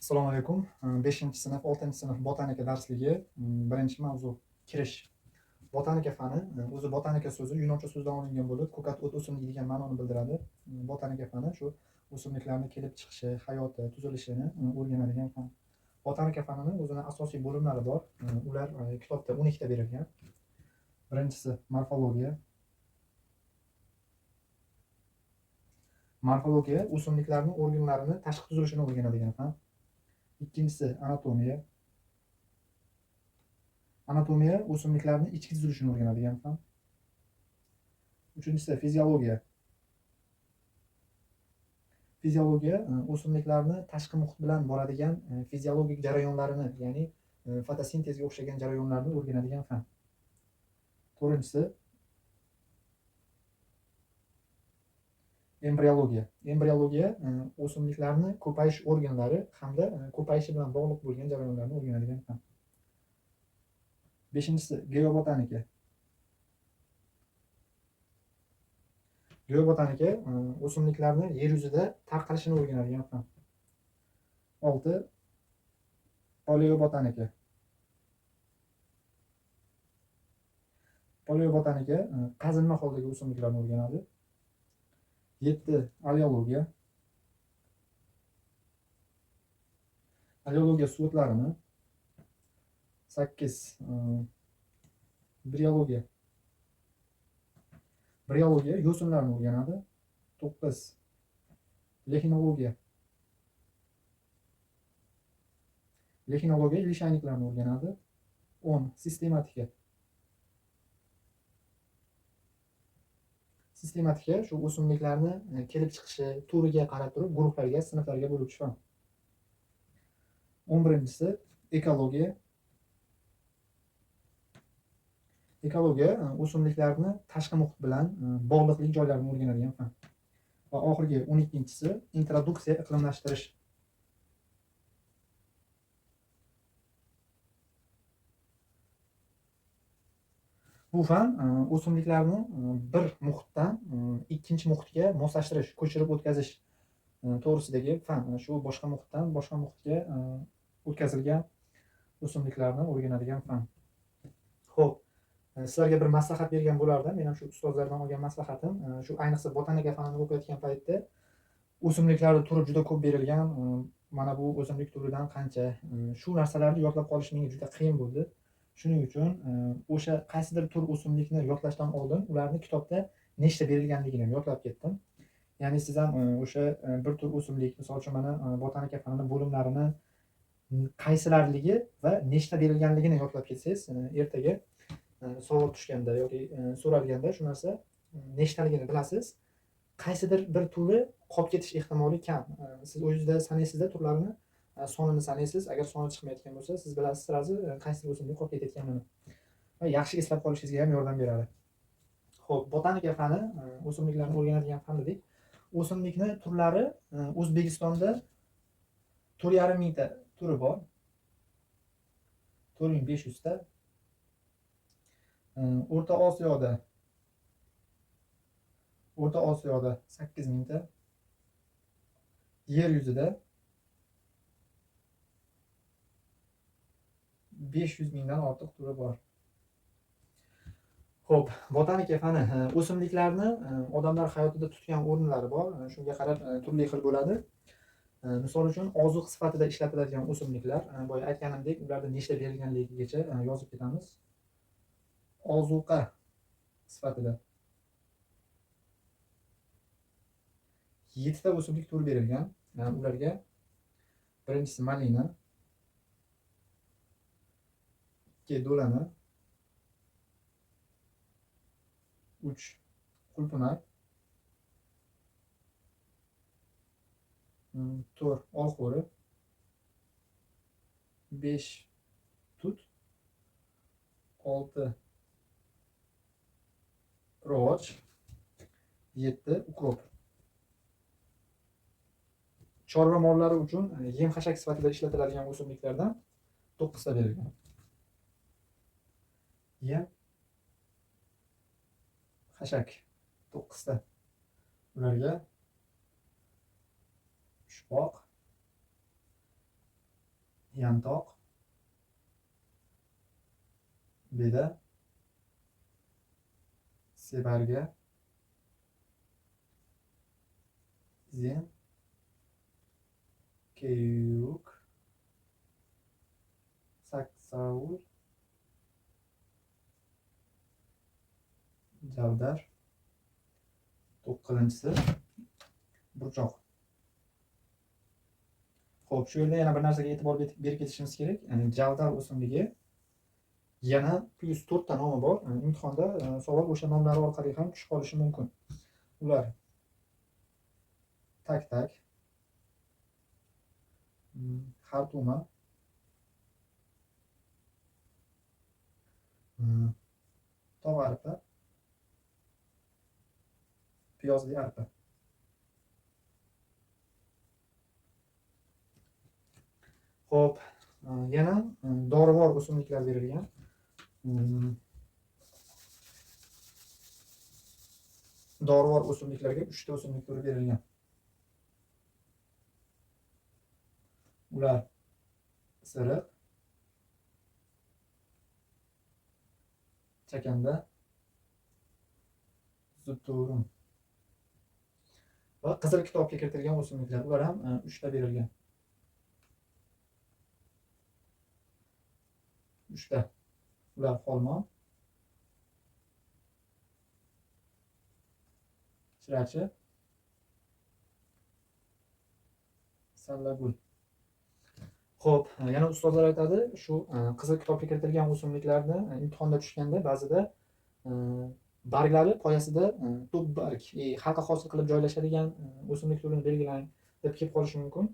Assalomu alaykum. 5-sinf, 6-sinf botanika darsligi. Birinchi mavzu kirish. Botanika fani, o'zi botanika so'zi yunocha so'zdan olingan bo'lib, ko'kat o't o'simligi degan ma'noni bildiradi. Botanika fani shu o'simliklarning kelib chiqishi, hayoti, tuzilishini o'rganadigan fan. Botanika fanining o'zini asosiy bo'limlari bor. Ular kitobda 12 ta berilgan. Birinchisi morfologiya. Morfologiya o'simliklarning organlarini, tashqi tuzilishini o'rganadigan fan. Ikkinchisi anatomiya. Anatomiya o'simliklarning ichki tuzilishini o'rganadigan fan. Uchinchisi fiziologiya. Fiziologiya o'simliklarni tashqi muhit bilan boradigan fiziologik jarayonlarini, ya'ni fotosintezga o'xshagan jarayonlarni o'rganadigan fan. To'rtinchisi embriologiya. Embriologiya o'simliklarni ko'payish organlari hamda ko'payishi bilan bog'liq bo'lgan jarayonlarni o'rganadigan fan. Beshinchisi geobotanika. Geobotanika o'simliklarni yer yuzida tarqalishini o'rganadigan fan. 6. Paleobotanika. Paleobotanika qazilma holdagi o'simliklarni o'rganadi. 7. Aleologiya. Aleologiya suvo'tlarini. 8. Briologiya. Briologiya yo'sinlarni o'rganadi. 9. Lexinologiya. Lexinologiya lishayniklarni o'rganadi. 10. Sistematika. Sistematika shu o'simliklarni kelib chiqishi turiga qarab turib guruhlarga, sinflarga bo'luvchi fan. 11-si ekologiya. Ekologiya o'simliklarni tashqi muhit bilan bog'liqlik joylarini o'rganadigan fan. Va oxirgi 12-si introduksiya, iqlimlashtirish. Bu fan o'simliklarni bir muhitdan ikkinchi muhitga moslashtirish, ko'chirib o'tkazish to'g'risidagi fan. Shu boshqa muhitdan boshqa muhitga o'tkazilgan o'simliklarni o'rganadigan fan. Xo'p, sizlarga bir maslahat bergan bo'lardim. Men ham shu ustozlardan olgan maslahatim, shu ayniqsa botanika fanini o'qiyotgan paytda o'simliklarning turi juda ko'p berilgan. Mana bu o'simlik turidan qancha, shu narsalarni yodlab qolish menga juda qiyin bo'ldi. Shuning uchun o'sha qaysidir tur o'simlikni yodlashdan oldin ularni kitobda nechta berilganligini yodlab ketdim. Ya'ni siz ham o'sha bir tur o'simlik, misol uchun mana botanika fanini bo'limlarini qaysilarligi va nechta berilganligini yodlab ketsangiz, ertaga savol tushganda yoki so'ralganda shu narsa nechtaligini bilasiz. Qaysidir bir turi qolib ketish ehtimoli kam. Siz o'zingizda sanaysizda turlarni sonini sanaysiz. Agar soni chiqmayotgan bo'lsa, siz bilasiz sirazi qaysi o'simlik qolib ketayotganini. Va yaxshi eslab qolishingizga ham yordam beradi. Xo'p, botanika fani o'simliklarni o'rganadigan fan dedik. O'simlikni turlari O'zbekistonda 4,5 mingta turi bor. 4500 ta. O'rta Osiyoda 8 mingta. Yer yuzida 500 mingdan ortiq turi bor. Xo'p, botanika fani o'simliklarni odamlar hayotida tutgan o'rinlari bor. Shunga qarab turli xil bo'ladi. Misol uchun ozuq sifatida ishlatiladigan o'simliklar, boya aytganimdek, ularda nechta berilganligigacha yozib ketamiz. Ozuqa sifatida 7 ta o'simlik turi berilgan. Ularga birinchisi malina, 2 do'lana, 3 qulpunak, 4 olxo'ri, 5 tut, 6 piroch, 7 ukrop. Chorva mollari uchun yem xashak sifatida ishlatiladigan o'simliklardan 9 ta berilgan. Yem xashak 9 ta. Ularga ushboq, yantoq, beda, sebarga, zen, keyuk, saksovul, javdar, 9-si burchoq. Xo'p, shu yerda yana bir narsaga e'tibor berib ketishimiz kerak. Javdar o'simligi yana +4 ta nomi bor. Imtihonda savol o'sha nomlari orqali ham tushib qolishi mumkin. Ular tak-tak, xartuma, tog' arpa, piyozli arpa. Xo'p, yana dorivor o'simliklar berilgan. Dorivor o'simliklarga 3 ta o'simlik turi berilgan. Ular isiriq, chakanda, zutturun va qizil kitobga kiritilgan o'simliklar. Ular ham 3 ta berilgan. 3 ta. Ular xolmon, chirachi, sallagul. Xo'p, yana ustozlar aytadi, shu qizil kitobga kiritilgan o'simliklarni imtihonda tushganda ba'zida barglari poyasida to'p barg, halqa hosil qilib joylashadigan o'simlik turini belgilang deb kelib qolishi mumkin.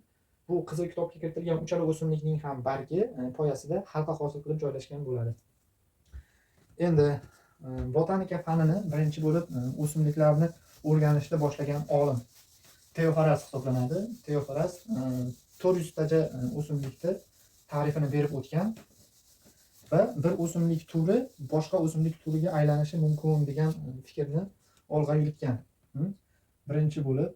Bu qizil kitobga kiritilgan uchala o'simlikning ham bargi poyasida halqa hosil qilib joylashgan bo'ladi. Endi botanika fanini birinchi bo'lib o'simliklarni o'rganishni boshlagan olim Teofaras hisoblanadi. Teofaras 400 tacha o'simlikni ta'rifini berib o'tgan va bir o'simlik turi boshqa o'simlik turiga aylanishi mumkin degan fikrni olg'a yuritgan. Birinchi bo'lib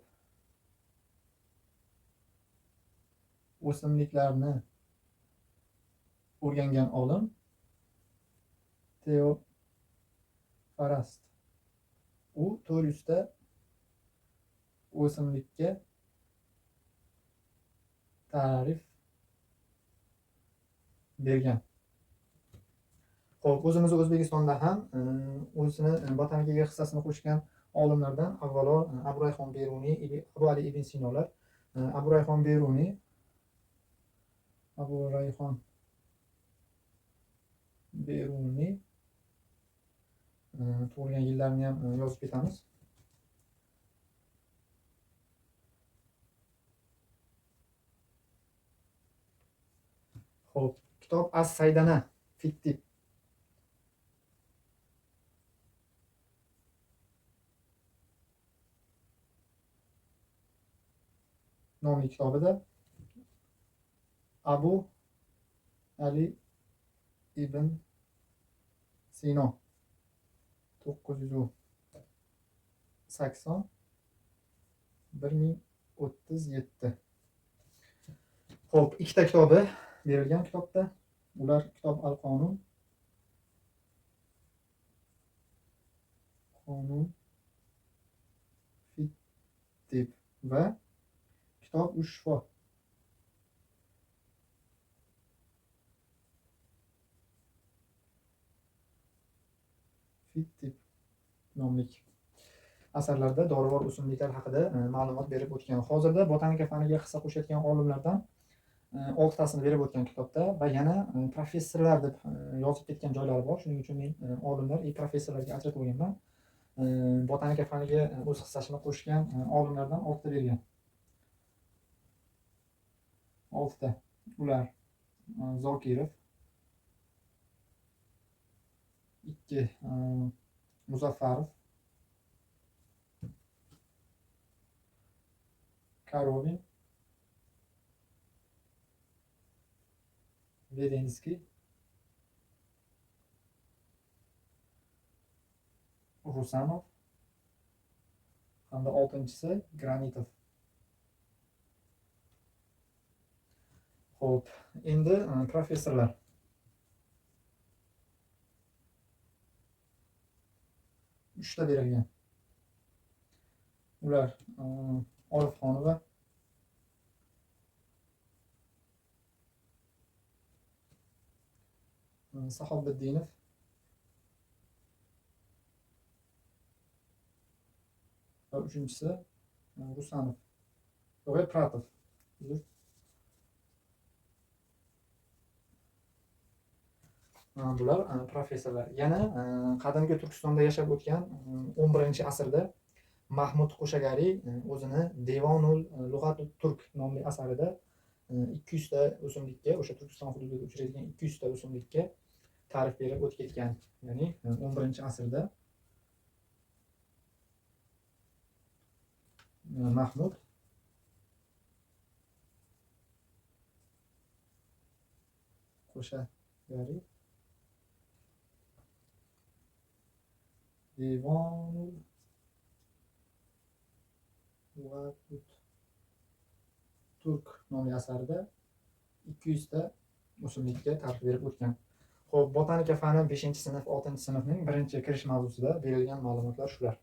o'simliklarni o'rgangan olim Teofaras. U 400 ta o'simlikka ta'rif bergan. Xo'p, o'zimiz O'zbekistonda ham o'zini botanikaga hissasini qo'shgan olimlardan avvalo Abu Rayhon Beruniy, Abu Ali ibn Sinolar. Abu Rayhon Beruniy tug'ilgan yillarini ham yozib ketamiz. Xo'p, kitob As-Saydana Fittib nomli kitobida Abu Ali ibn Sino 980 1037. Xo'p, ikkita kitobi berilgan kitobda. Ular kitob Al-Qonun Fittib va kitob Ushfo. Fittib nomli asarlarda dorivor o'simliklar haqida ma'lumot berib o'tgan. Hozirda botanika faniga hissa qo'shayotgan olimlardan 6 tasini berib o'tgan kitobda va yana professorlar deb yozib ketgan joylari bor. Shuning uchun men olimlar professorlarga ajratib qo'yganman. Botanika faniga o'z hissasini qo'shgan olimlardan 6 ta bergan. 6 ta. Ular Zokirov, 2 Muzaffarov, Karovin, Vedensky, Rusanov hamda 6-si Granitov. Xo'p, endi professorlar. Uchta berilgan. Ular Orifxonova, Sahobiddinov, va uchinchisi Rusanov. Yo'q, Pratov. Uzr. Bular professorlar. Yana qadimgi Turkistonda yashab o'tgan 11-asrda Mahmud Qo'shagariy o'zini Devonul Lug'atut Turk nomli asarida 200 ta o'simlikka, o'sha Turkiston hududida uchraydigan 200 ta o'simlikka ta'rif berib o'tib ketgan. Ya'ni 11-asrda Mahmud Qo'shagariy Devonul Lug'atut Turk nomli asarida 200 ta o'simlikka ta'rif berib o'tgan. Xo'p, botanika fani 5-sinf, 6-sinfning birinchi kirish mavzusida berilgan ma'lumotlar shular.